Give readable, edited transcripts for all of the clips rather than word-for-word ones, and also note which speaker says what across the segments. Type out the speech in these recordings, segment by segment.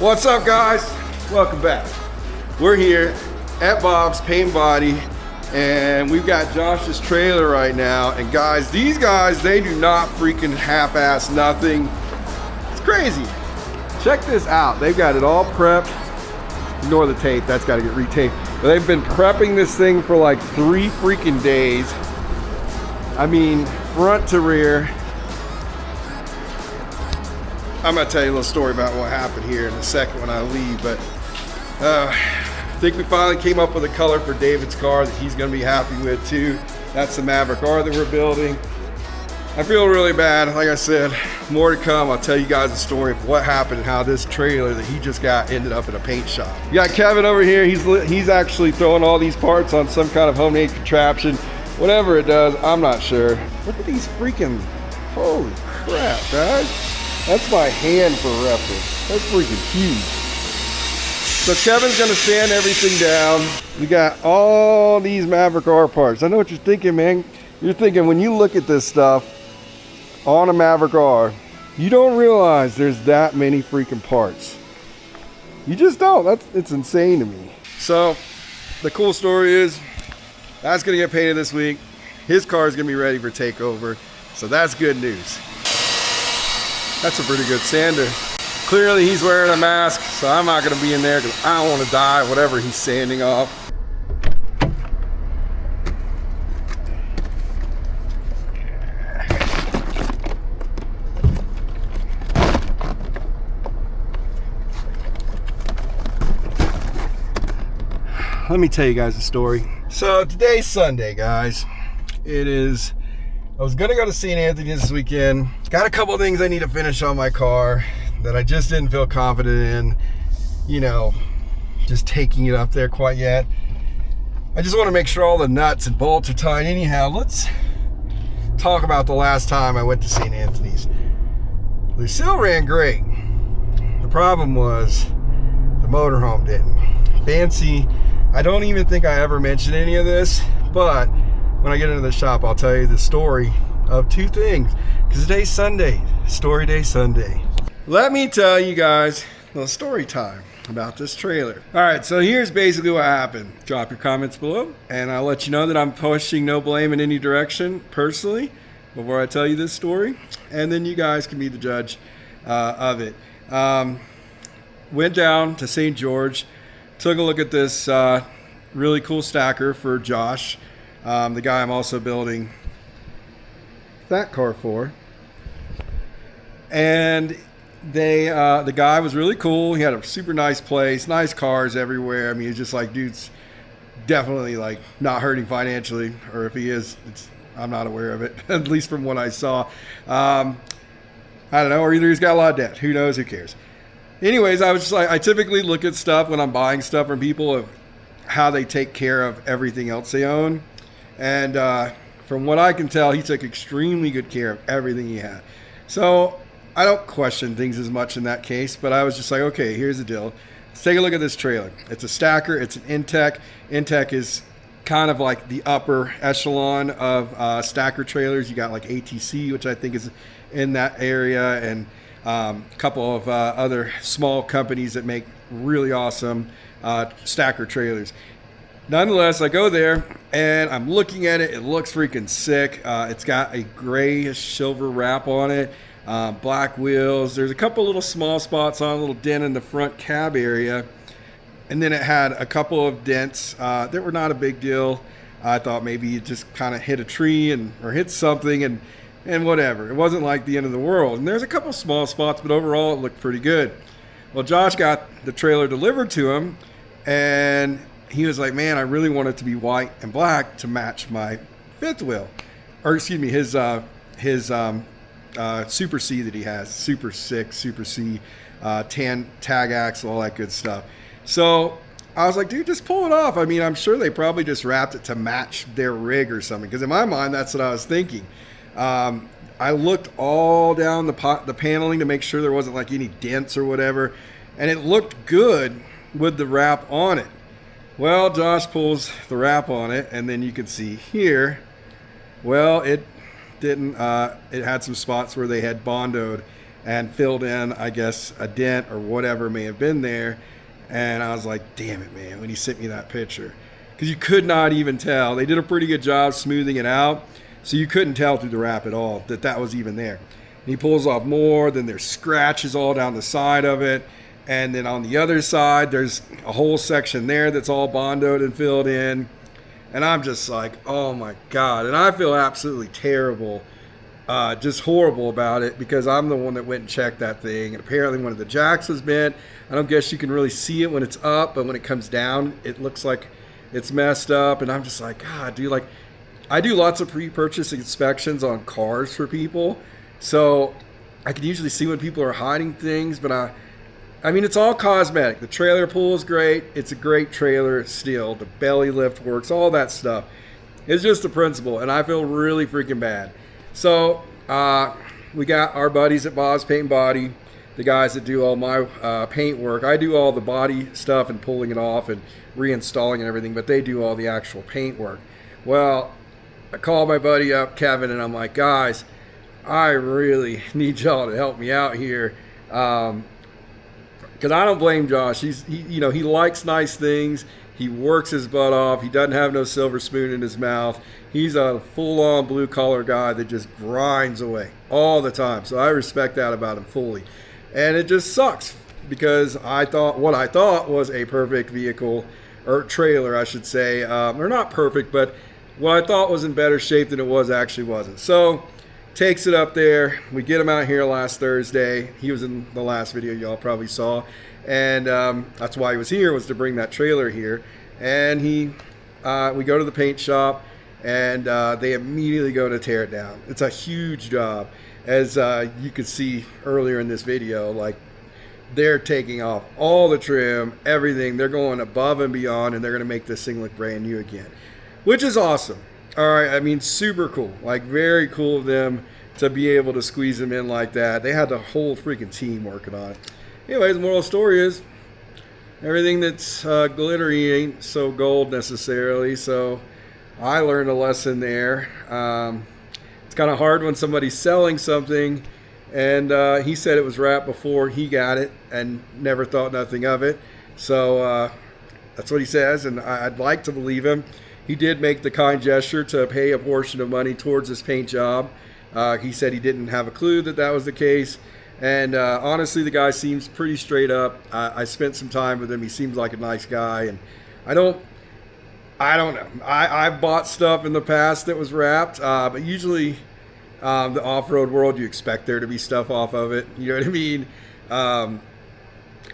Speaker 1: What's up, guys? Welcome back. We're here at Bob's Paint Body, and we've got Josh's trailer right now. And guys, these guys, they do not freaking half-ass nothing. It's crazy. Check this out. They've got it all prepped. Ignore the tape, that's got to get retaped. But they've been prepping this thing for like 3 freaking days. I mean, front to rear. I'm gonna tell you a little story about what happened here in a second when I leave, but I think we finally came up with a color for David's car that he's gonna be happy with too. That's the Maverick R that we're building. I feel really bad. Like I said, more to come. I'll tell you guys a story of what happened and how this trailer that he just got ended up in a paint shop. You got Kevin over here. He's actually throwing all these parts on some kind of homemade contraption. Whatever it does, I'm not sure. Look at these freaking, holy crap, guys. That's my hand for reference. That's freaking huge. So Kevin's gonna sand everything down. We got all these Maverick R parts. I know what you're thinking, man. You're thinking when you look at this stuff on a Maverick R, you don't realize there's that many freaking parts. You just don't. It's insane to me. So the cool story is that's gonna get painted this week. His car is gonna be ready for takeover. So that's good news. That's a pretty good sander. Clearly he's wearing a mask, so I'm not gonna be in there because I don't want to die, whatever he's sanding off. Let me tell you guys a story. So today's Sunday, guys. I was gonna go to St. Anthony's this weekend. Got a couple of things I need to finish on my car that I just didn't feel confident in, you know, just taking it up there quite yet. I just want to make sure all the nuts and bolts are tight. Anyhow, let's talk about the last time I went to St. Anthony's. Lucille ran great. The problem was the motorhome didn't. Fancy. I don't even think I ever mentioned any of this, but when I get into the shop, I'll tell you the story of 2 things. Because today's Sunday, Story Day Sunday. Let me tell you guys a little story time about this trailer. All right, so here's basically what happened. Drop your comments below, and I'll let you know that I'm pushing no blame in any direction personally before I tell you this story, and then you guys can be the judge of it. Went down to St. George, took a look at this really cool stacker for Josh, the guy I'm also building that car for. And the guy was really cool. He had a super nice place, nice cars everywhere. I mean, it's just like, dude's definitely like not hurting financially, or if he is, I'm not aware of it, at least from what I saw. I don't know, or either he's got a lot of debt. Who knows? Who cares? Anyways, I was just like, I typically look at stuff when I'm buying stuff from people of how they take care of everything else they own. And from what I can tell, he took extremely good care of everything he had. So I don't question things as much in that case, but I was just like, okay, here's the deal. Let's take a look at this trailer. It's a stacker. It's an Intech. Intech is kind of like the upper echelon of stacker trailers. You got like ATC, which I think is in that area, and a couple of other small companies that make really awesome stacker trailers. Nonetheless, I go there and I'm looking at it. It looks freaking sick. It's got a grayish silver wrap on it, black wheels. There's a couple little small spots on a little dent in the front cab area. And then it had a couple of dents that were not a big deal. I thought maybe it just kind of hit a tree or hit something and whatever. It wasn't like the end of the world. And there's a couple small spots, but overall it looked pretty good. Well, Josh got the trailer delivered to him, and he was like, man, I really want it to be white and black to match my fifth wheel. Or excuse me, his Super C that he has. Super sick, Super C, tan tag axle, all that good stuff. So I was like, dude, just pull it off. I mean, I'm sure they probably just wrapped it to match their rig or something. Because in my mind, that's what I was thinking. I looked all down the paneling to make sure there wasn't like any dents or whatever. And it looked good with the wrap on it. Well, Josh pulls the wrap on it, and then you can see here, well, it didn't, it had some spots where they had bondoed, and filled in, I guess, a dent or whatever may have been there. And I was like, damn it, man, when he sent me that picture. Because you could not even tell. They did a pretty good job smoothing it out, so you couldn't tell through the wrap at all that that was even there. And he pulls off more, then there's scratches all down the side of it. And then on the other side, there's a whole section there that's all bondoed and filled in. And I'm just like, oh my God. And I feel absolutely terrible, just horrible about it, because I'm the one that went and checked that thing. And apparently one of the jacks was bent. I don't guess you can really see it when it's up, but when it comes down, it looks like it's messed up. And I'm just like, God, dude, like, I do lots of pre-purchase inspections on cars for people. So I can usually see when people are hiding things, but I mean, it's all cosmetic. The trailer pull is great. It's a great trailer still. The belly lift works, all that stuff. It's just the principle, and I feel really freaking bad. So we got our buddies at Bob's Paint and Body, the guys that do all my paint work. I do all the body stuff and pulling it off and reinstalling and everything, but they do all the actual paint work. Well, I called my buddy up, Kevin, and I'm like, guys, I really need y'all to help me out here. Because I don't blame Josh. He likes nice things. He works his butt off. He doesn't have no silver spoon in his mouth. He's a full-on blue-collar guy that just grinds away all the time. So I respect that about him fully. And it just sucks because what I thought was a perfect vehicle, or trailer, I should say. Or not perfect, but what I thought was in better shape than it was actually wasn't. So takes it up there. We get him out here last Thursday. He was in the last video y'all probably saw. And that's why he was here, was to bring that trailer here. And we go to the paint shop, and they immediately go to tear it down. It's a huge job. As you could see earlier in this video, like, they're taking off all the trim, everything. They're going above and beyond, and they're going to make this thing look brand new again, which is awesome. All right, I mean, super cool. Like, very cool of them to be able to squeeze them in like that. They had the whole freaking team working on it. Anyways, the moral of the story is everything that's glittery ain't so gold necessarily. So I learned a lesson there. It's kind of hard when somebody's selling something, and he said it was wrapped before he got it and never thought nothing of it. So that's what he says, and I'd like to believe him. He did make the kind gesture to pay a portion of money towards his paint job. He said he didn't have a clue that that was the case. And honestly, the guy seems pretty straight up. I spent some time with him. He seems like a nice guy. And I don't know. I've bought stuff in the past that was wrapped. But usually the off-road world, you expect there to be stuff off of it. You know what I mean? I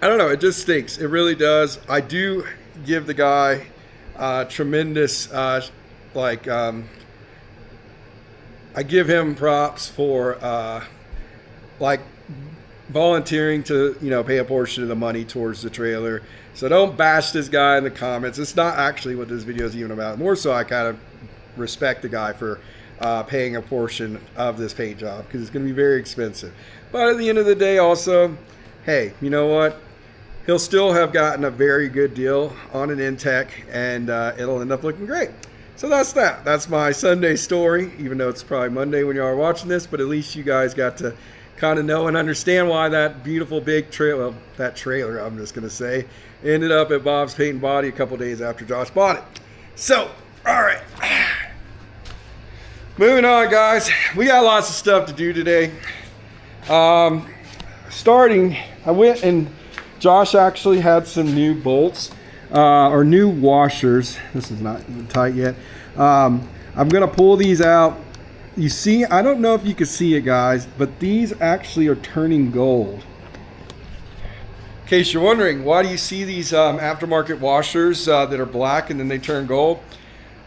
Speaker 1: don't know. It just stinks. It really does. I do give the guy tremendous, I give him props for, volunteering to, pay a portion of the money towards the trailer. So don't bash this guy in the comments. It's not actually what this video is even about. More so, I kind of respect the guy for paying a portion of this paint job, because it's going to be very expensive. But at the end of the day, also, hey, you know what? He'll still have gotten a very good deal on an Intech, and it'll end up looking great. So that's that. That's my Sunday story, even though it's probably Monday when you are watching this, but at least you guys got to kind of know and understand why that beautiful big trailer, that trailer, I'm just going to say, ended up at Bob's Paint and Body a couple days after Josh bought it. So, all right. Moving on, guys. We got lots of stuff to do today. Starting, I went and Josh actually had some new bolts, or new washers. This is not even tight yet. I'm going to pull these out. You see, I don't know if you can see it, guys, but these actually are turning gold. In case you're wondering, why do you see these aftermarket washers that are black and then they turn gold?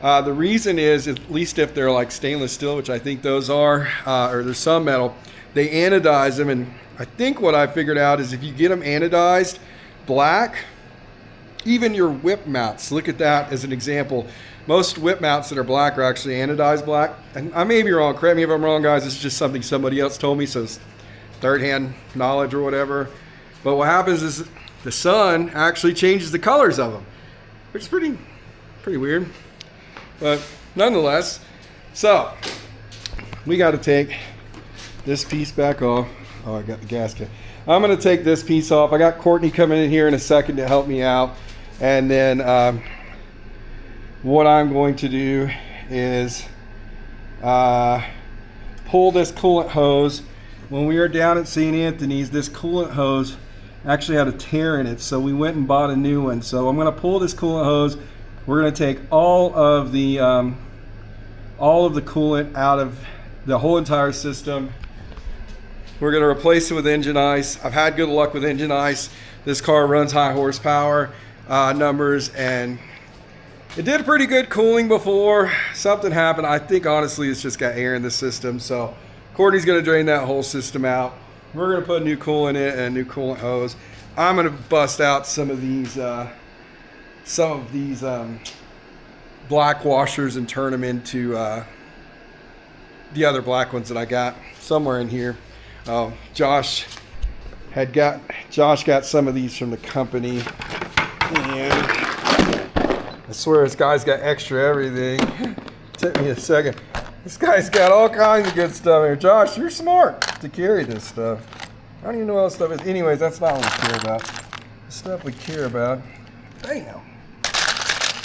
Speaker 1: The reason is, at least if they're like stainless steel, which I think those are, or there's some metal, they anodize them. And I think what I figured out is if you get them anodized black, even your whip mounts, look at that as an example. Most whip mounts that are black are actually anodized black. And I may be wrong. Correct me if I'm wrong, guys. It's just something somebody else told me, so it's third-hand knowledge or whatever. But what happens is the sun actually changes the colors of them, which is pretty weird. But nonetheless, so we got to take this piece back off. Oh, I got the gasket. I'm going to take this piece off. I got Courtney coming in here in a second to help me out. And then what I'm going to do is pull this coolant hose. When we were down at St. Anthony's, this coolant hose actually had a tear in it, so we went and bought a new one. So I'm going to pull this coolant hose. We're going to take all of the coolant out of the whole entire system. We're going to replace it with engine ice. I've had good luck with engine ice. This car runs high horsepower numbers, and it did pretty good cooling before something happened. I think honestly it's just got air in the system. So Courtney's going to drain that whole system out. We're going to put new coolant in it and a new coolant hose. I'm going to bust out some of these black washers and turn them into the other black ones that I got somewhere in here. Josh got some of these from the company, and I swear this guy's got extra everything. Took me a second. This guy's got all kinds of good stuff here. Josh, you're smart to carry this stuff. I don't even know what else stuff is. Anyways, that's not what we care about. The stuff we care about. Damn.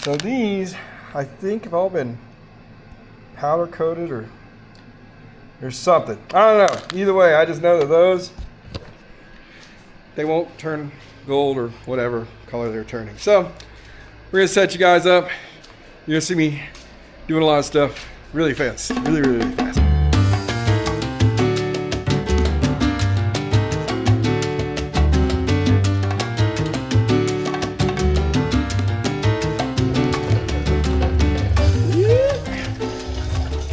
Speaker 1: So these, I think, have all been powder coated or something. I don't know. Either way, I just know that those, they won't turn gold or whatever color they're turning. So we're gonna set you guys up. You're gonna see me doing a lot of stuff really fast, really fast.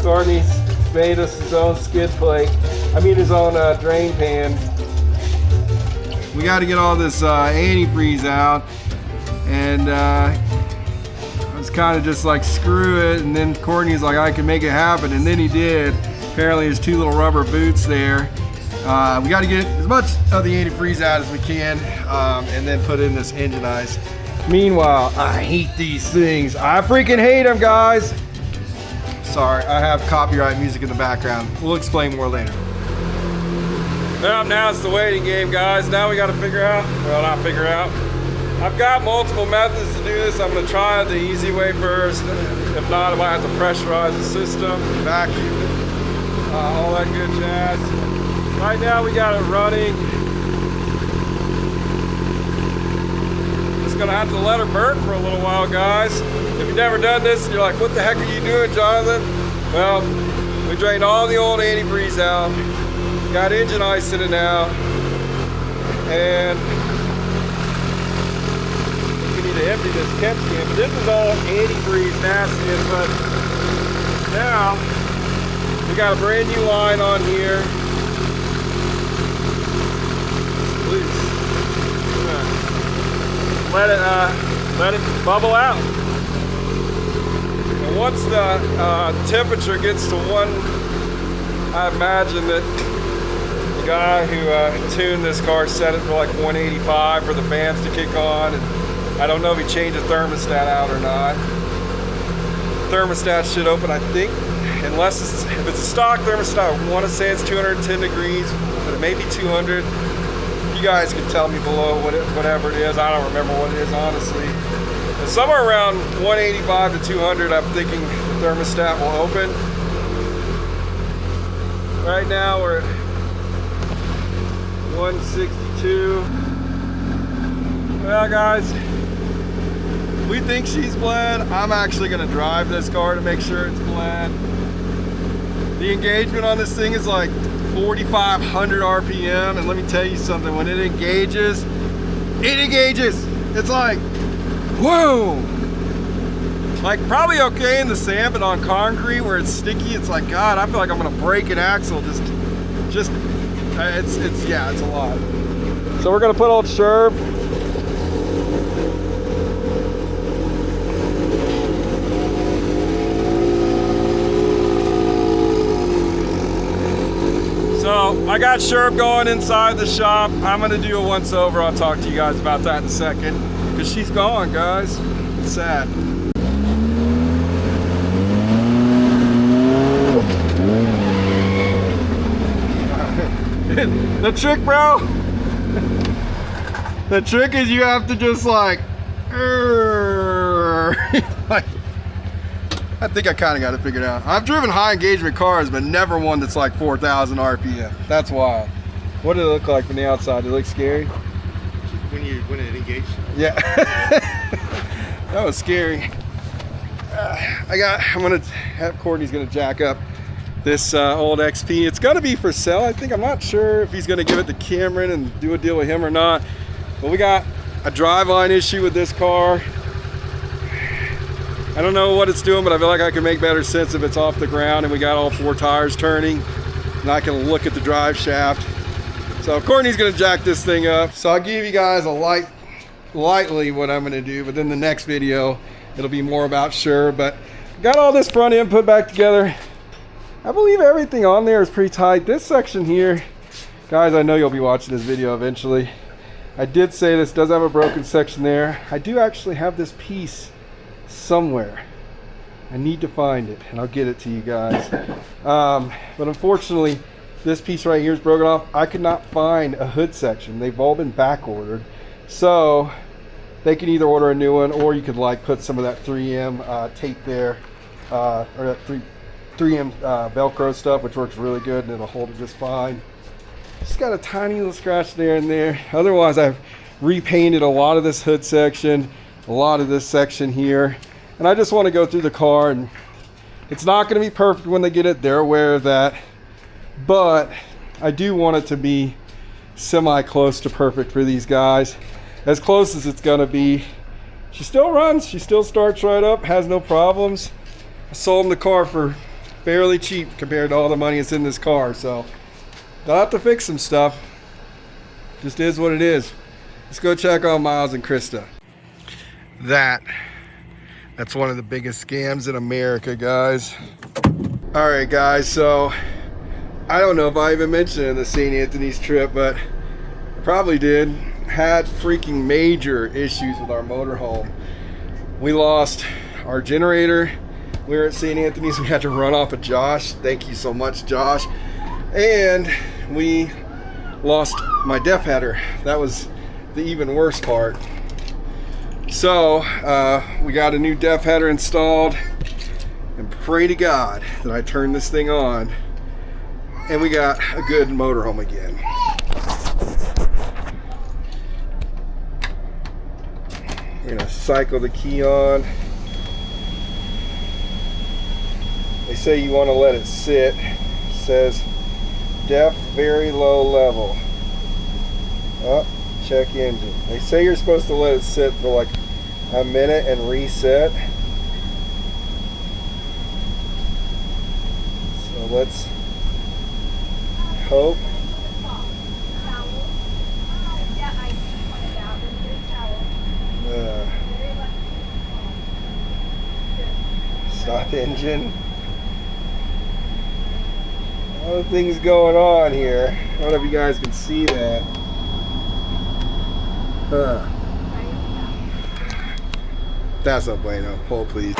Speaker 1: Courtney's made us his own skid plate. His own drain pan. We got to get all this antifreeze out, and I was kind of just like, screw it. And then Courtney's like, I can make it happen, and then he did. Apparently, there's 2 little rubber boots there. We got to get as much of the antifreeze out as we can, and then put in this engine ice. Meanwhile, I hate these things. I freaking hate them, guys. Sorry, I have copyright music in the background. We'll explain more later. Well, now it's the waiting game, guys. Now we got to figure out, I've got multiple methods to do this. I'm going to try the easy way first. If not, I might have to pressurize the system, vacuum it, all that good jazz. Right now we got it running. Just going to have to let her burn for a little while, guys. If you've never done this and you're like, what the heck are you doing, Jonathan? Well, we drained all the old antifreeze out, got engine ice in it now, and we need to empty this catch can. But this is all antifreeze nastiness, but now we got a brand new line on here. Please, let it bubble out. Once the temperature gets to 1, I imagine that the guy who tuned this car set it for like 185 for the fans to kick on. And I don't know if he changed the thermostat out or not. Thermostat should open, I think, if it's a stock thermostat, I want to say it's 210 degrees, but it may be 200. You guys can tell me below whatever it is. I don't remember what it is, honestly. Somewhere around 185 to 200, I'm thinking the thermostat will open. Right now we're at 162. Well, guys, we think she's bled. I'm actually going to drive this car to make sure it's bled. The engagement on this thing is like 4,500 RPM, and let me tell you something, when it engages. It's like, whoa! Like, probably okay in the sand, but on concrete where it's sticky, it's like, God, I feel like I'm gonna break an axle. It's a lot. So we're gonna put old Sherb. So I got Sherb going inside the shop. I'm gonna do a once over. I'll talk to you guys about that in a second. Because she's gone, guys. It's sad. The trick, bro. The trick is you have to just like, like, I think I kind of got it figured out. I've driven high engagement cars, but never one that's like 4,000 RPM. That's wild. What did it look like from the outside? Did it look scary?
Speaker 2: When it engaged?
Speaker 1: Yeah. That was scary. Courtney's gonna jack up this old XP. It's gonna be for sale, I think. I'm not sure if he's gonna give it to Cameron and do a deal with him or not. But we got a driveline issue with this car. I don't know what it's doing, but I feel like I can make better sense if it's off the ground and we got all 4 tires turning and I can look at the drive shaft. So Courtney's gonna jack this thing up. So I'll give you guys lightly what I'm gonna do, but then the next video, it'll be more about sure. But got all this front end put back together. I believe everything on there is pretty tight. This section here, guys, I know you'll be watching this video eventually. I did say this does have a broken section there. I do actually have this piece somewhere. I need to find it and I'll get it to you guys. But unfortunately, this piece right here is broken off. I could not find a hood section. They've all been back ordered. So they can either order a new one or you could like put some of that 3M tape there, or that 3M Velcro stuff, which works really good and it'll hold it just fine. Just got a tiny little scratch there and there. Otherwise, I've repainted a lot of this hood section, a lot of this section here. And I just want to go through the car, and it's not going to be perfect when they get it. They're aware of that. But I do want it to be semi-close to perfect for these guys. As close as it's going to be. She still runs. She still starts right up. Has no problems. I sold them the car for fairly cheap compared to all the money that's in this car. So they'll have to fix some stuff. Just is what it is. Let's go check on Miles and Krista. That's one of the biggest scams in America, guys. All right, guys, so I don't know if I even mentioned it in the St. Anthony's trip, but I probably did. Had freaking major issues with our motorhome. We lost our generator. We were at St. Anthony's. We had to run off of Josh. Thank you so much, Josh. And we lost my def header. That was the even worse part. So we got a new def header installed, and pray to God that I turn this thing on and we got a good motorhome again. We're gonna cycle the key on. They say you want to let it sit. It says def very low level. Oh, check engine. They say you're supposed to let it sit for like a minute and reset. So let's hope. Stop engine. A lot of things going on here. I don't know if you guys can see that. That's no bueno. Pull, please.